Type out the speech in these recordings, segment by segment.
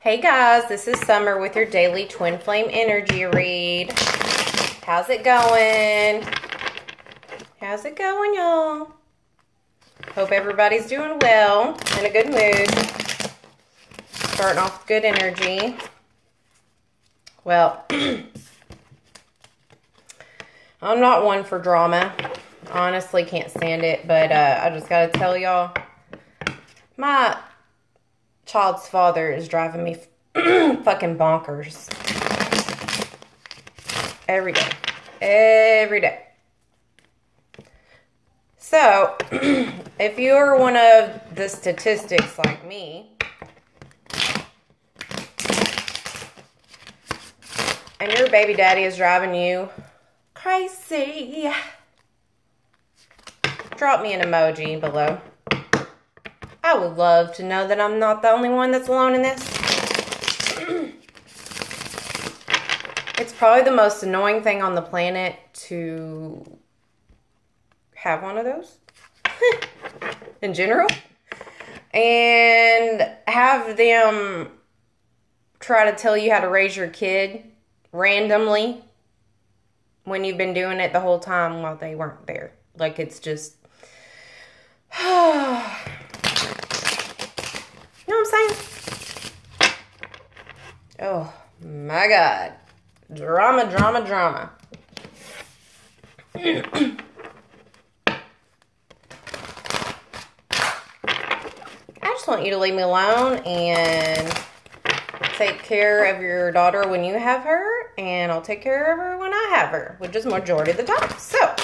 Hey guys, this is Summer with your daily twin flame energy read. How's it going? How's it going, y'all? Hope everybody's doing well, in a good mood. Starting off with good energy. Well, I'm not one for drama. Honestly, can't stand it, but I just gotta tell y'all, my child's father is driving me fucking bonkers. Every day. Every day. So, if you're one of the statistics like me, and your baby daddy is driving you crazy, drop me an emoji below. I would love to know that I'm not the only one that's alone in this. It's probably the most annoying thing on the planet to have one of those in general. And have them try to tell you how to raise your kid randomly when you've been doing it the whole time while they weren't there. Like, it's just... You know what I'm saying? Oh my God. Drama, drama, drama. I just want you to leave me alone and take care of your daughter when you have her, and I'll take care of her when I have her, which is majority of the time. So,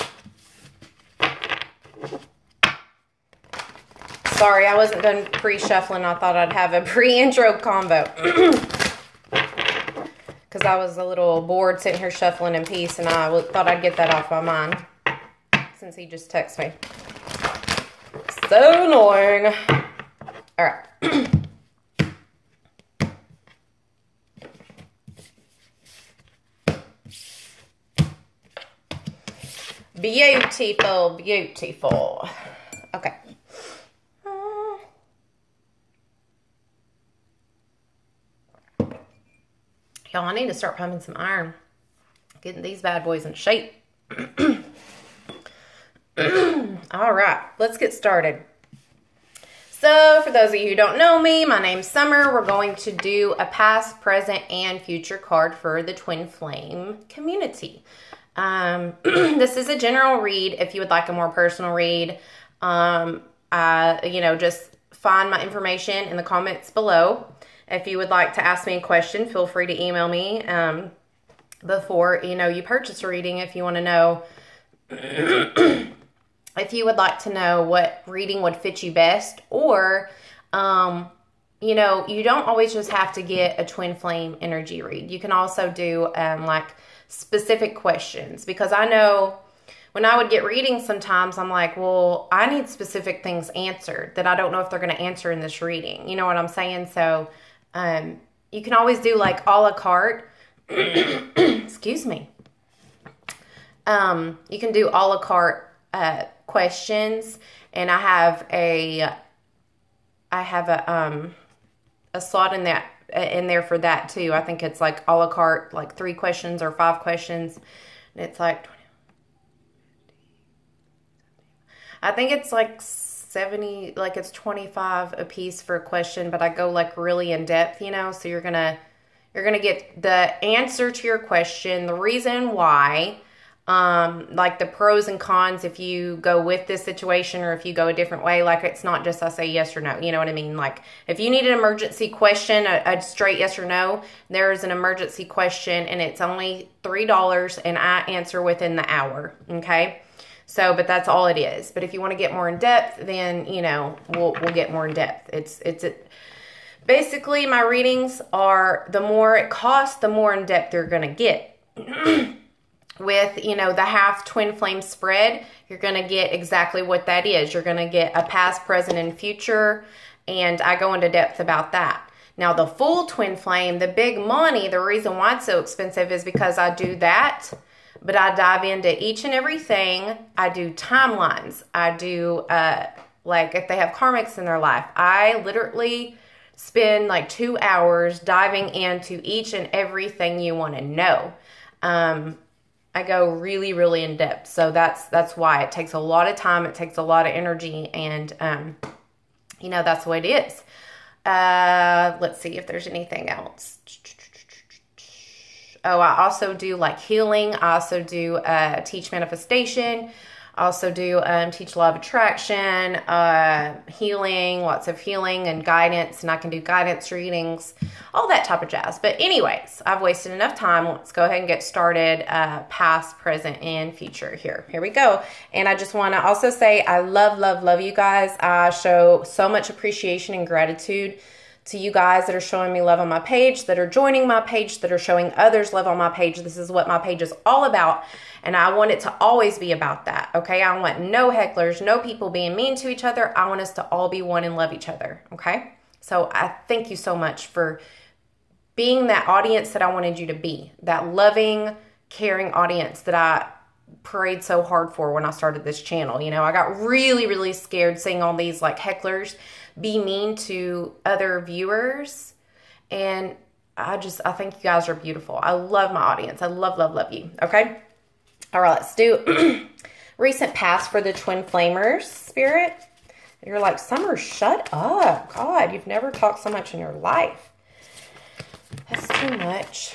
sorry, I wasn't done pre-shuffling. I thought I'd have a pre-intro combo. Because I was a little bored sitting here shuffling in peace, and I thought I'd get that off my mind. Since he just texted me. So annoying. Alright. Beautiful, beautiful. Okay. Y'all, I need to start pumping some iron. Getting these bad boys in shape. All right, let's get started. So, for those of you who don't know me, my name's Summer. We're going to do a past, present, and future card for the Twin Flame community. This is a general read. If you would like a more personal read, just find my information in the comments below. If you would like to ask me a question, feel free to email me before, you purchase a reading. If you want to know, if you would like to know what reading would fit you best, or, you don't always just have to get a twin flame energy read. You can also do, specific questions, because I know when I would get readings sometimes, I'm like, well, I need specific things answered that I don't know if they're going to answer in this reading. You know what I'm saying? So, you can always do like a la carte. Excuse me. You can do a la carte questions, and I have a slot in there for that too. I think it's like a la carte, like 3 questions or 5 questions, and it's like 20, I think it's like 70, like it's 25 a piece for a question, but I go like really in depth, so you're gonna get the answer to your question, the reason why, like the pros and cons if you go with this situation or if you go a different way. Like, it's not just I say yes or no, you know what I mean? Like, if you need an emergency question, a straight yes or no, there's an emergency question, and it's only $3, and I answer within the hour, okay? So, but that's all it is. But if you want to get more in depth, then, we'll get more in depth. Basically, my readings are, the more it costs, the more in depth you're going to get. With, the half twin flame spread, you're going to get exactly what that is. You're going to get a past, present, and future, and I go into depth about that. Now, the full twin flame, the big money, the reason why it's so expensive is because I do that, but I dive into each and everything. I do timelines. I do, like, if they have karmics in their life, I literally spend like 2 hours diving into each and everything you want to know. I go really, really in depth. So that's why it takes a lot of time. It takes a lot of energy, and you know, that's the way it is. Let's see if there's anything else. Oh, I also do like healing. I also do teach manifestation. I also do teach law of attraction, healing, lots of healing and guidance, and I can do guidance readings, all that type of jazz. But anyways, I've wasted enough time. Let's go ahead and get started. Past, present, and future. Here we go. And I just want to also say I love, love, love you guys. I show so much appreciation and gratitude to you guys that are showing me love on my page, that are joining my page, that are showing others love on my page. This is what my page is all about, and I want it to always be about that, okay? I want no hecklers, no people being mean to each other. I want us to all be one and love each other, okay? So I thank you so much for being that audience that I wanted you to be, that loving, caring audience that I prayed so hard for when I started this channel. You know, I got really, really scared seeing all these like hecklers be mean to other viewers, and I think you guys are beautiful. I love my audience. I love, love, love you. Okay. All right, let's do recent past for the twin flamers, Spirit. You're like, Summer, shut up. God, you've never talked so much in your life. That's too much.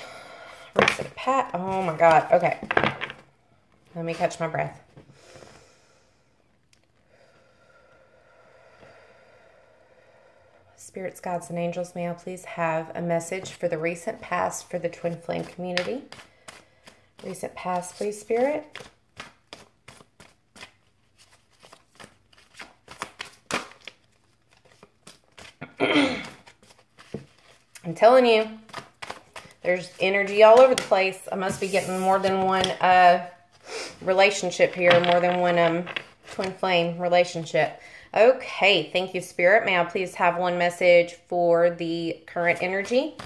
Recent past. Oh my God. Okay. Let me catch my breath. Spirits, guides, and angels, may I please have a message for the recent past for the twin flame community? Recent past, please, Spirit. I'm telling you, there's energy all over the place. I must be getting more than one relationship here, more than one twin flame relationship. Okay, thank you, Spirit. May I please have one message for the current energy?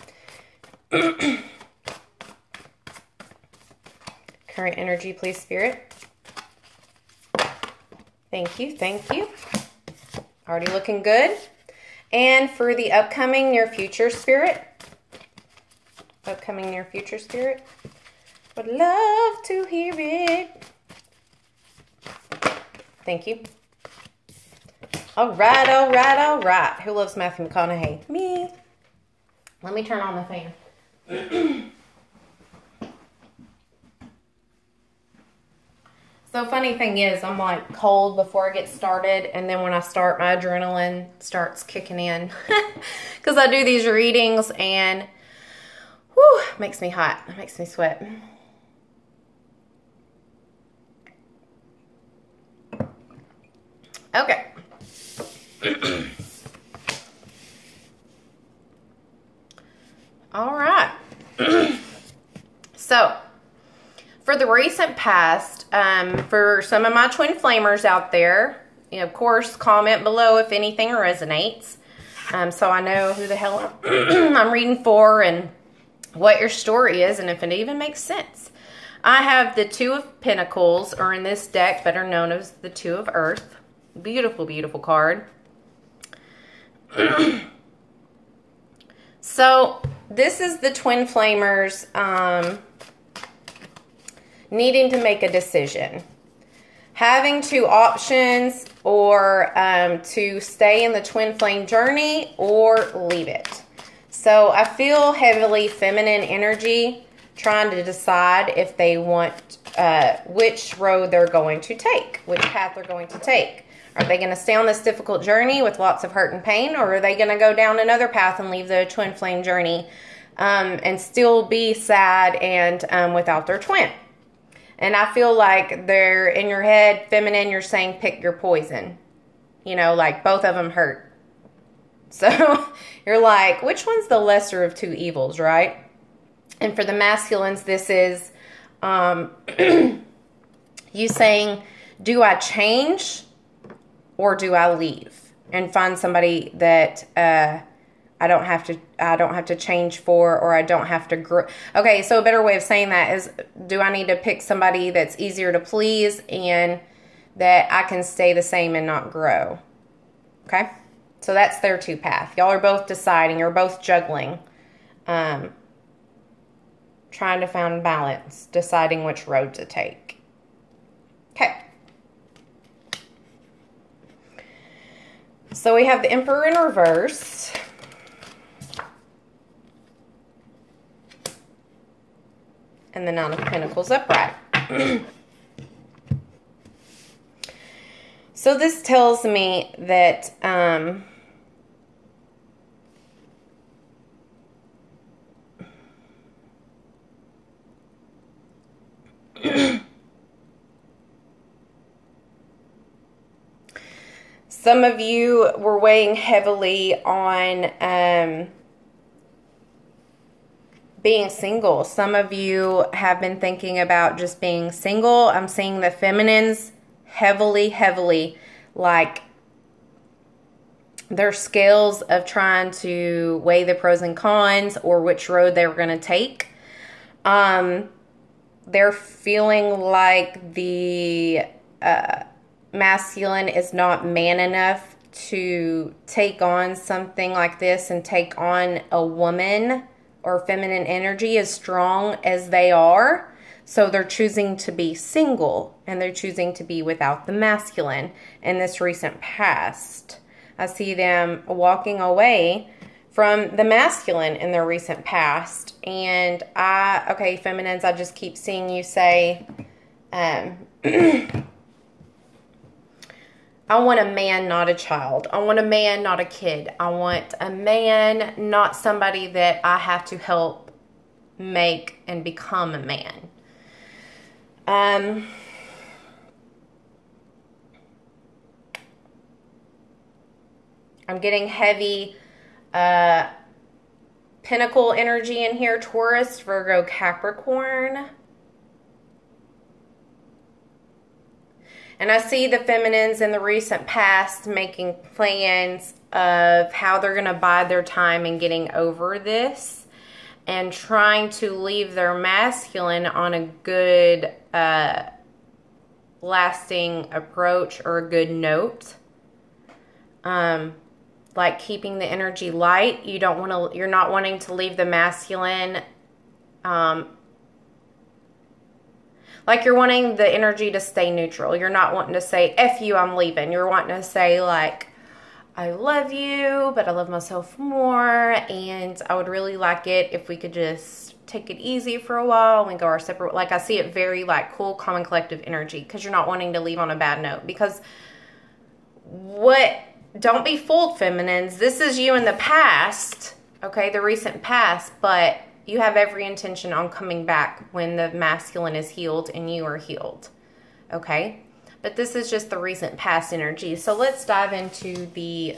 Current energy, please, Spirit. Thank you, thank you. Already looking good. And for the upcoming near future, Spirit. Upcoming near future, Spirit. Would love to hear it. Thank you. All right, all right, all right. Who loves Matthew McConaughey? Me. Let me turn on the fan. So funny thing is, I'm like cold before I get started, and then when I start, my adrenaline starts kicking in. Because I do these readings, and whew, makes me hot. It makes me sweat. Okay. All right. So, for the recent past, for some of my twin flamers out there, you know, of course, comment below if anything resonates, so I know who the hell I'm reading for and what your story is and if it even makes sense. I have the Two of Pentacles, or in this deck, better known as the Two of Earth. Beautiful, beautiful card. So, this is the twin flamers needing to make a decision. Having two options, or to stay in the twin flame journey or leave it. So, I feel heavily feminine energy trying to decide if they want which road they're going to take, which path they're going to take. Are they going to stay on this difficult journey with lots of hurt and pain, or are they going to go down another path and leave the twin flame journey and still be sad and without their twin? And I feel like they're in your head, feminine, you're saying pick your poison. You know, like both of them hurt. So you're like, which one's the lesser of two evils, right? And for the masculines, this is you saying, do I change or do I leave and find somebody that I don't have to change for, or I don't have to grow? Okay, so a better way of saying that is, do I need to pick somebody that's easier to please and that I can stay the same and not grow? Okay? So that's their two path. Y'all are both deciding, you're both juggling, trying to find balance, deciding which road to take. Okay. So we have the Emperor in reverse. And the Nine of Pentacles upright. So this tells me that some of you were weighing heavily on being single. Some of you have been thinking about just being single. I'm seeing the feminines heavily, like their scales of trying to weigh the pros and cons or which road they were going to take. They're feeling like the masculine is not man enough to take on something like this and take on a woman or feminine energy as strong as they are. So they're choosing to be single, and they're choosing to be without the masculine in this recent past. I see them walking away from the masculine in their recent past. And okay, feminines, I just keep seeing you say, I want a man, not a child. I want a man, not a kid. I want a man, not somebody that I have to help make and become a man. I'm getting heavy Pentacle energy in here. Taurus, Virgo, Capricorn. And I see the feminines in the recent past making plans of how they're going to bide their time in getting over this and trying to leave their masculine on a good, lasting approach or a good note. Like keeping the energy light. You're not wanting to leave the masculine, like you're wanting the energy to stay neutral. You're not wanting to say, F you, I'm leaving. You're wanting to say, like, I love you, but I love myself more. And I would really like it if we could just take it easy for a while and go our separate. Like, I see it very, like, cool, calm, and collective energy. Because you're not wanting to leave on a bad note. Because don't be fooled, feminines. This is you in the past. Okay, the recent past. But you have every intention on coming back when the masculine is healed and you are healed. Okay? But this is just the recent past energy. So let's dive into the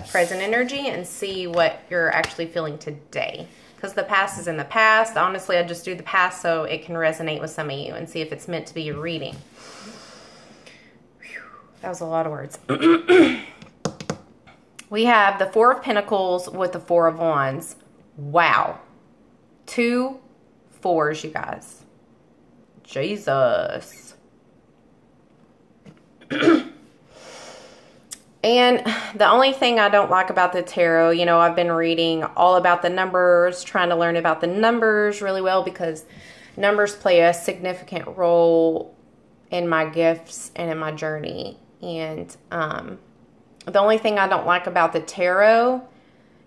present energy and see what you're actually feeling today. Because the past is in the past. Honestly, I just do the past so it can resonate with some of you and see if it's meant to be a reading. Whew, that was a lot of words. We have the Four of Pentacles with the Four of Wands. Wow. 2 4s, you guys. Jesus. And the only thing I don't like about the tarot, you know, I've been reading all about the numbers, trying to learn about the numbers really well because numbers play a significant role in my gifts and in my journey. And the only thing I don't like about the tarot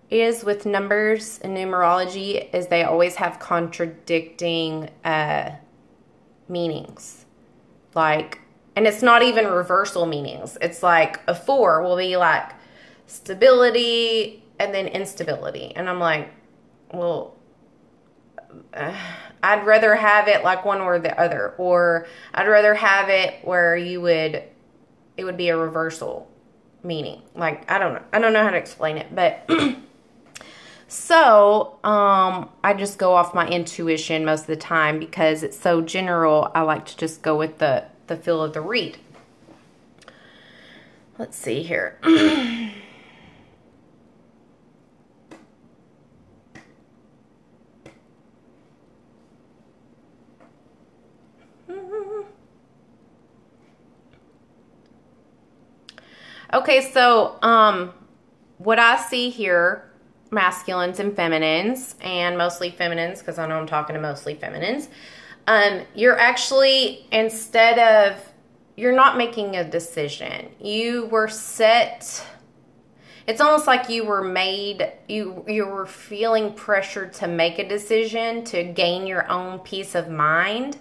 is with numbers and numerology is they always have contradicting meanings. Like, and it's not even reversal meanings. It's like a 4 will be like stability and then instability. And I'm like, well, I'd rather have it like one or the other. Or I'd rather have it where it would be a reversal meaning. Like, I don't know how to explain it. But so I just go off my intuition most of the time because it's so general. I like to just go with the feel of the read. Let's see here. Okay, so what I see here, masculines and feminines, and mostly feminines, because I know I'm talking to mostly feminines, you're actually, you're not making a decision. You were set, it's almost like you were made, you were feeling pressured to make a decision to gain your own peace of mind.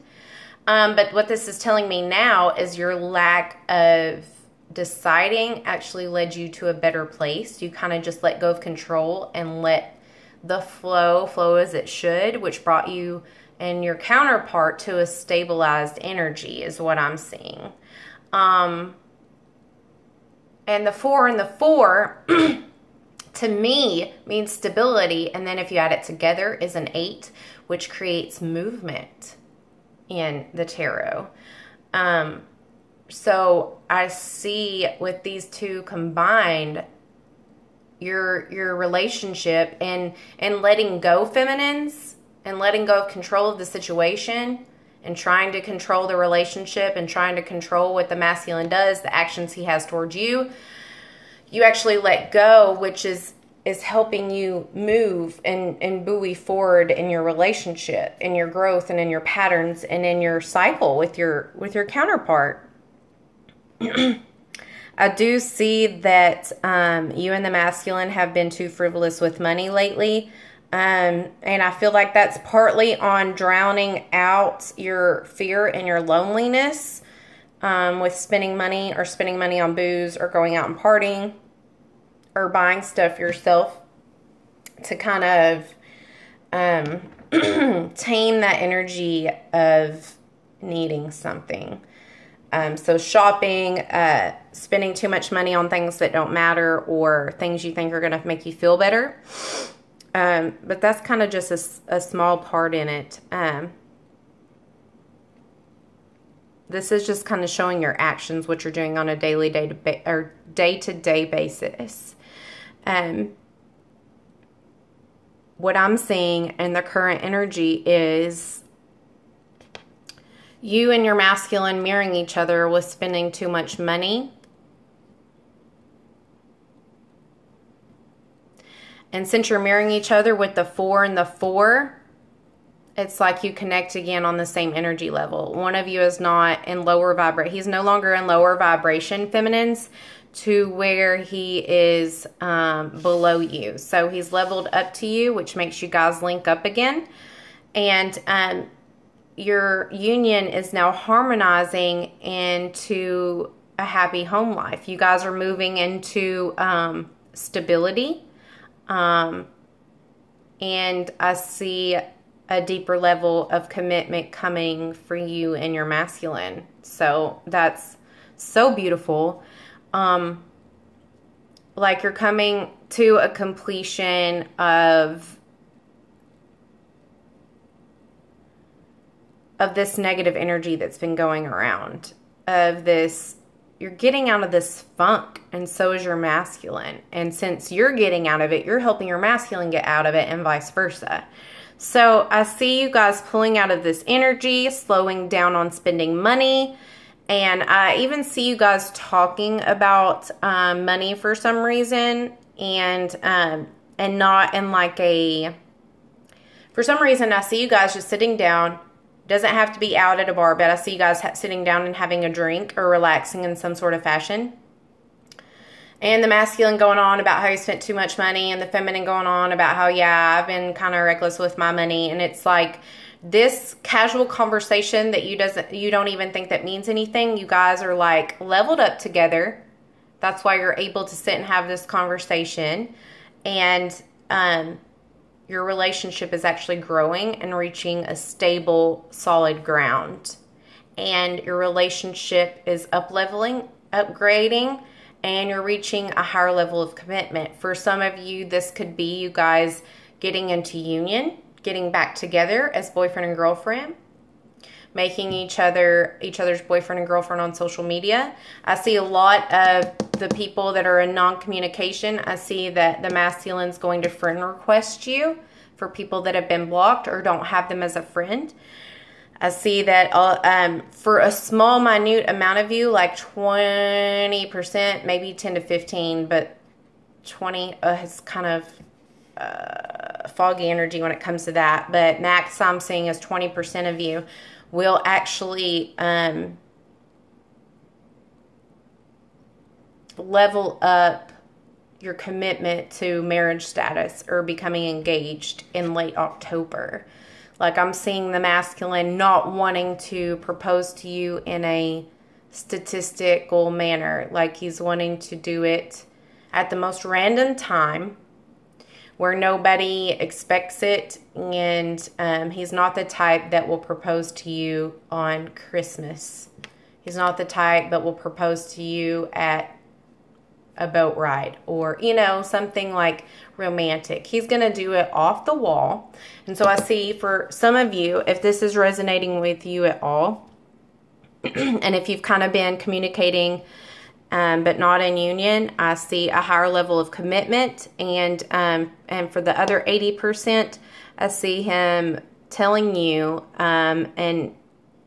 But what this is telling me now is your lack of deciding actually led you to a better place. You kind of just let go of control and let the flow as it should, which brought you and your counterpart to a stabilized energy is what I'm seeing. And the 4 and the 4 to me means stability, and then if you add it together is an 8, which creates movement in the tarot. So I see with these two combined, your relationship and letting go, feminines, and letting go of control of the situation and trying to control the relationship and trying to control what the masculine does, the actions he has towards you. You actually let go, which is helping you move and buoy forward in your relationship, in your growth, and in your patterns, and in your cycle with your counterpart. I do see that you and the masculine have been too frivolous with money lately. And I feel like that's partly on drowning out your fear and your loneliness with spending money on booze or going out and partying or buying stuff yourself to kind of tame that energy of needing something. So shopping, spending too much money on things that don't matter or things you think are going to make you feel better. But that's kind of just a small part in it. This is just kind of showing your actions, what you're doing on a day-to-day basis. What I'm seeing in the current energy is you and your masculine mirroring each other with spending too much money. And since you're mirroring each other with the 4 and the 4, it's like you connect again on the same energy level. One of you is not in lower vibration. He's no longer in lower vibration, feminines, to where he is below you. So he's leveled up to you, which makes you guys link up again. And your union is now harmonizing into a happy home life. You guys are moving into stability. And I see a deeper level of commitment coming for you and your masculine. So that's so beautiful. Like you're coming to a completion of this negative energy that's been going around, of this, you're getting out of this funk, and so is your masculine. And since you're getting out of it, you're helping your masculine get out of it, and vice versa. So I see you guys pulling out of this energy, slowing down on spending money. And I even see you guys talking about money for some reason, and not in like a, for some reason I see you guys just sitting down. Doesn't have to be out at a bar, but I see you guys sitting down and having a drink or relaxing in some sort of fashion. And the masculine going on about how he spent too much money, and the feminine going on about how, yeah, I've been kind of reckless with my money. And it's like this casual conversation that you don't even think that means anything. You guys are like leveled up together. That's why you're able to sit and have this conversation. And your relationship is actually growing and reaching a stable, solid ground. And your relationship is up-leveling, upgrading, and you're reaching a higher level of commitment. For some of you, this could be you guys getting into union, getting back together as boyfriend and girlfriend, making each other's boyfriend and girlfriend on social media. I see a lot of the people that are in non-communication. I see that the masculine's going to friend request you for people that have been blocked or don't have them as a friend. I see that for a small, minute amount of you, like 20%, maybe 10 to 15, but it's kind of foggy energy when it comes to that. But max I'm seeing is 20% of you will actually level up your commitment to marriage status or becoming engaged in late October. Like, I'm seeing the masculine not wanting to propose to you in a statistical manner. Like, he's wanting to do it at the most random time where nobody expects it. And he's not the type that will propose to you on Christmas. He's not the type that will propose to you at a boat ride or, you know, something like romantic. He's going to do it off the wall. And so I see for some of you, if this is resonating with you at all, and if you've kind of been communicating but not in union, I see a higher level of commitment. And for the other 80%, I see him telling you and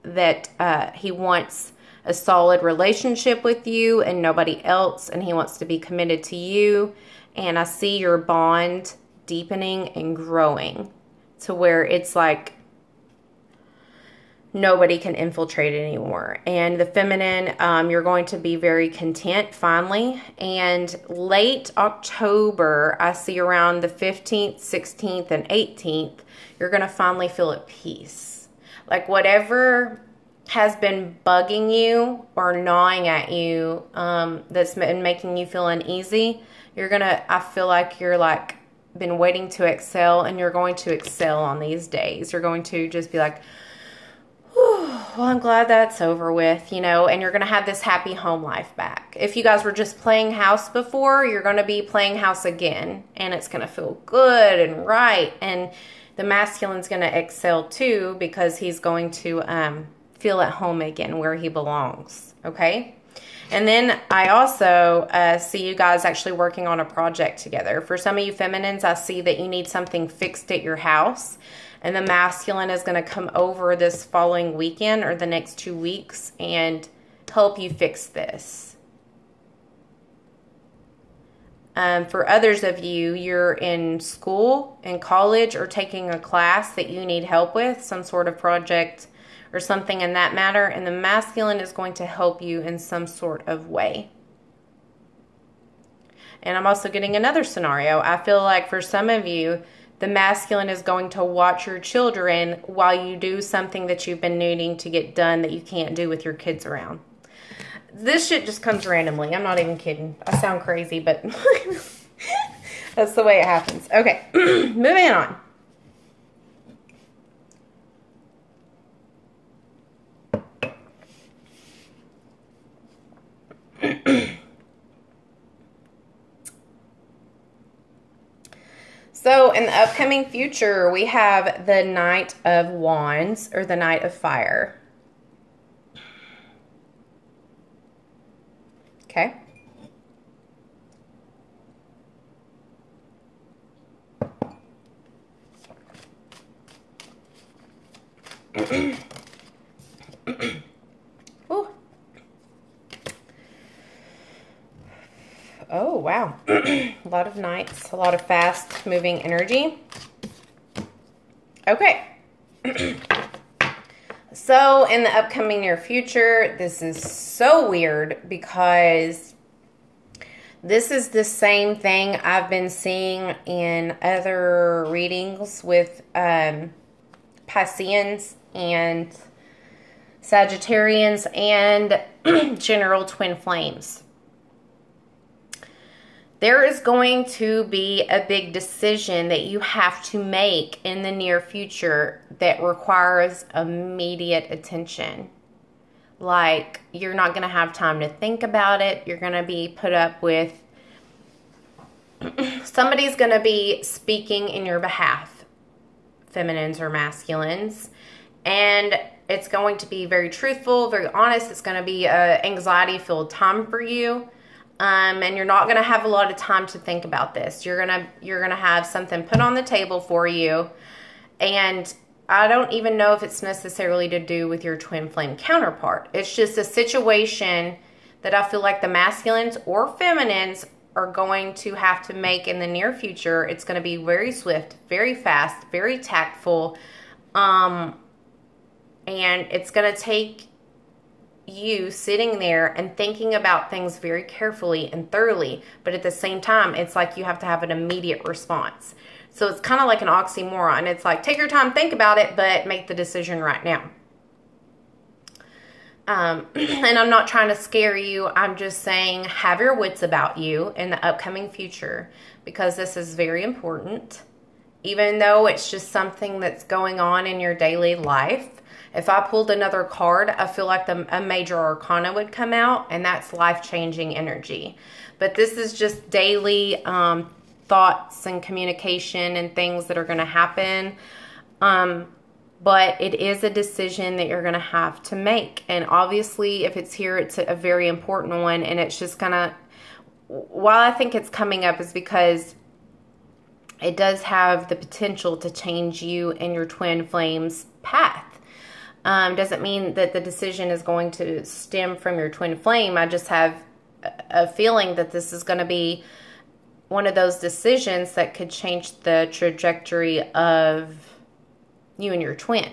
that he wants a solid relationship with you and nobody else, and he wants to be committed to you. And I see your bond deepening and growing to where it's like nobody can infiltrate it anymore. And the feminine, you're going to be very content finally. And late October, I see around the 15th, 16th, and 18th, you're going to finally feel at peace. Like, whatever has been bugging you or gnawing at you, that's been making you feel uneasy, I feel like you're like been waiting to excel, and you're going to excel on these days. You're going to just be like, well, I'm glad that's over with, you know, and you're going to have this happy home life back. If you guys were just playing house before, you're going to be playing house again, and it's going to feel good and right. And the masculine's going to excel too, because he's going to feel at home again where he belongs. Okay. And then I also see you guys actually working on a project together. For some of you feminines, I see that you need something fixed at your house, and the masculine is going to come over this following weekend or the next 2 weeks and help you fix this. For others of you, you're in school, in college, or taking a class that you need help with, some sort of project or something in that matter, and the masculine is going to help you in some sort of way. And I'm also getting another scenario. I feel like for some of you, the masculine is going to watch your children while you do something that you've been needing to get done that you can't do with your kids around. This shit just comes randomly. I'm not even kidding. I sound crazy, but that's the way it happens. Okay, moving on. So in the upcoming future, we have the Knight of Wands, or the Knight of Fire. Okay. Ooh. Oh, wow. A lot of knights, a lot of fast moving energy. Okay. So in the upcoming near future, this is so weird because this is the same thing I've been seeing in other readings with Pisceans and Sagittarians and general twin flames. There is going to be a big decision that you have to make in the near future that requires immediate attention. Like, you're not going to have time to think about it. You're going to be put up with, somebody's going to be speaking in your behalf, feminines or masculines, and it's going to be very truthful, very honest. It's going to be an anxiety-filled time for you. And you're not going to have a lot of time to think about this. You're gonna have something put on the table for you, and I don't even know if it's necessarily to do with your twin flame counterpart. It's just a situation that I feel like the masculines or feminines are going to have to make in the near future. It's going to be very swift, very fast, very tactful. And it's going to take you sitting there and thinking about things very carefully and thoroughly. But at the same time, it's like you have to have an immediate response. So it's kind of like an oxymoron. It's like, take your time, think about it, but make the decision right now. And I'm not trying to scare you. I'm just saying have your wits about you in the upcoming future, because this is very important. Even though it's just something that's going on in your daily life. If I pulled another card, I feel like a major arcana would come out, and that's life-changing energy. But this is just daily thoughts and communication and things that are going to happen. But it is a decision that you're going to have to make. And obviously, if it's here, it's a very important one. And it's just going to, while I think it's coming up, is because it does have the potential to change you and your twin flame's path. Doesn't mean that the decision is going to stem from your twin flame. I just have a feeling that this is going to be one of those decisions that could change the trajectory of you and your twin.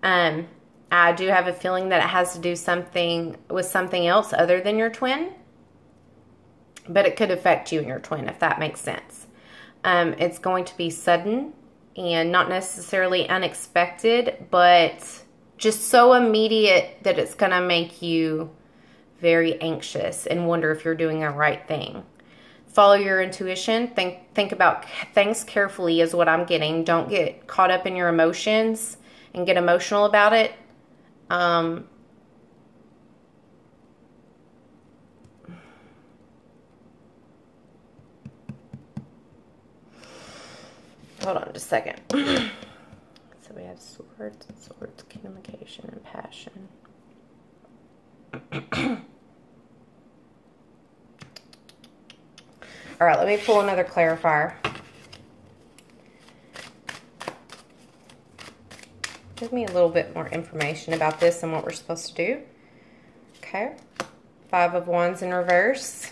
I do have a feeling that it has to do something with something else other than your twin, but it could affect you and your twin, if that makes sense. It's going to be sudden and not necessarily unexpected, but just so immediate that it's going to make you very anxious and wonder if you're doing the right thing. Follow your intuition. Think about things carefully is what I'm getting. Don't get caught up in your emotions and get emotional about it. Hold on just a second. So we have swords, communication, and passion. All right, let me pull another clarifier. Give me a little bit more information about this and what we're supposed to do. Okay. 5 of Wands in reverse.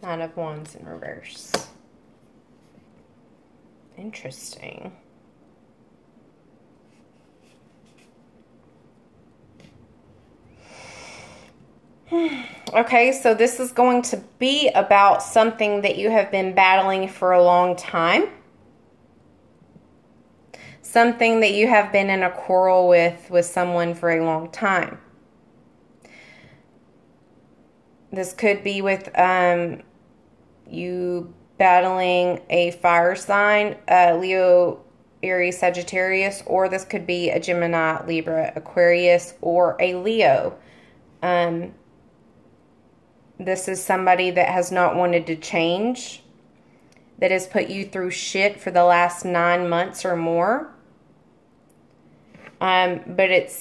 Nine of Wands in reverse. Interesting. Okay, so this is going to be about something that you have been battling for a long time. Something that you have been in a quarrel with someone for a long time. This could be with you battling a fire sign, Leo, Aries, Sagittarius, or this could be a Gemini, Libra, Aquarius, or a Leo. This is somebody that has not wanted to change, that has put you through shit for the last 9 months or more. But it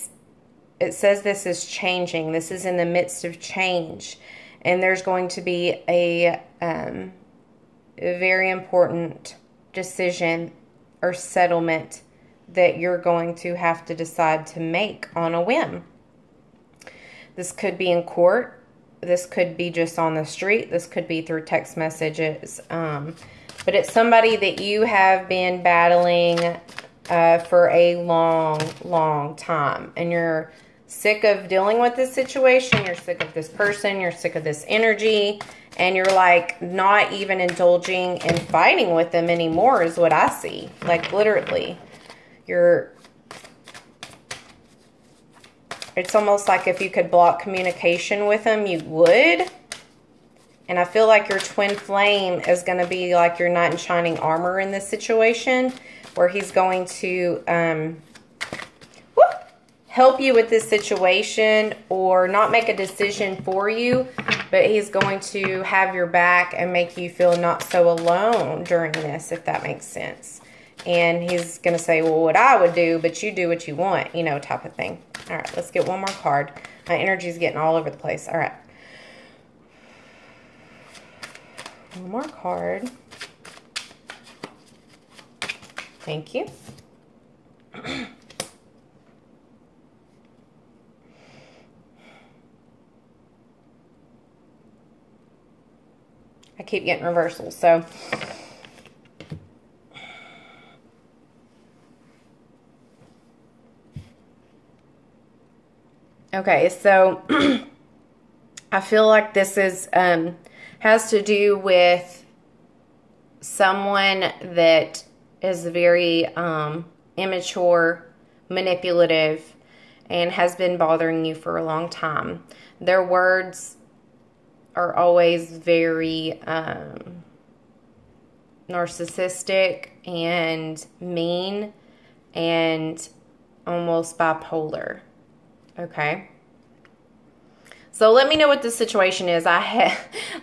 says this is changing. This is in the midst of change. And there's going to be a very important decision or settlement that you're going to have to decide to make on a whim. This could be in court. This could be just on the street. This could be through text messages. But it's somebody that you have been battling for a long, long time. And you're sick of dealing with this situation. You're sick of this person. You're sick of this energy. And you're like not even indulging in fighting with them anymore is what I see. Like literally. It's almost like if you could block communication with them, you would. And I feel like your twin flame is going to be like your knight in shining armor in this situation, where he's going to help you with this situation or not make a decision for you, but he's going to have your back and make you feel not so alone during this, if that makes sense. And he's going to say, well, what I would do, but you do what you want, you know, type of thing. All right, let's get one more card. My energy is getting all over the place. All right. One more card. Thank you. I keep getting reversals, so. Okay, so I feel like this is has to do with someone that is very immature, manipulative, and has been bothering you for a long time. Their words are always very narcissistic and mean and almost bipolar. Okay. So let me know what the situation is.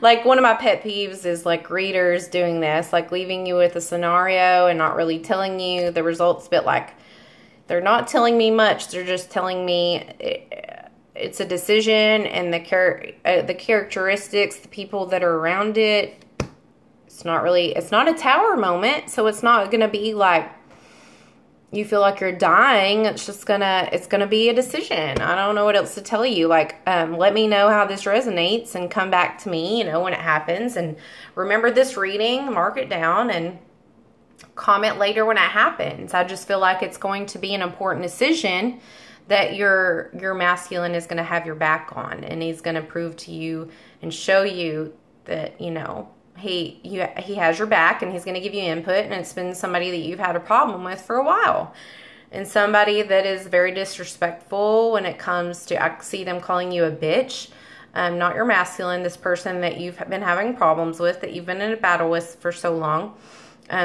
Like, one of my pet peeves is like readers doing this, like leaving you with a scenario and not really telling you the results, but like they're not telling me much. They're just telling me it's a decision and the characteristics, the people that are around it. It's not a tower moment, so it's not going to be like you feel like you're dying. It's gonna be a decision. I don't know what else to tell you. Like, let me know how this resonates and come back to me, you know, when it happens. And remember this reading, mark it down, and comment later when it happens. I just feel like it's going to be an important decision that your masculine is going to have your back on, and he's going to prove to you and show you that, you know, he has your back, and he's going to give you input, and it's been somebody that you've had a problem with for a while, and somebody that is very disrespectful when it comes to, I see them calling you a bitch. Not your masculine, this person that you've been having problems with, that you've been in a battle with for so long.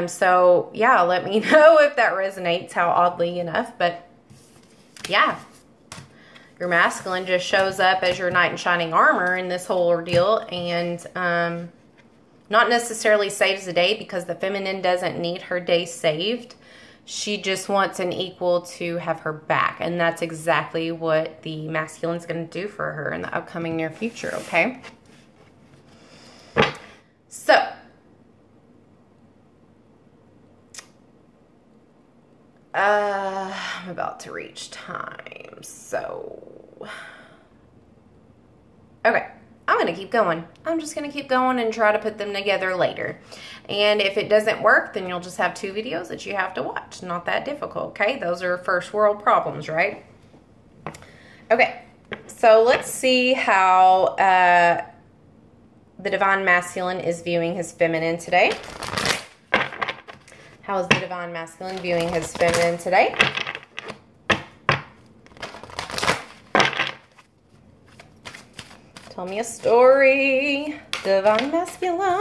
So yeah, let me know if that resonates, how oddly enough, but yeah. Your masculine just shows up as your knight in shining armor in this whole ordeal, and not necessarily saves the day, because the feminine doesn't need her day saved. She just wants an equal to have her back. And that's exactly what the masculine's going to do for her in the upcoming near future, okay? So, I'm about to reach time. So, okay. I'm going to keep going. I'm just going to keep going and try to put them together later. And if it doesn't work, then you'll just have 2 videos that you have to watch. Not that difficult, okay? Those are first world problems, right? Okay, so let's see how the Divine Masculine is viewing his feminine today. How is the Divine Masculine viewing his feminine today? Tell me a story, Divine Masculine.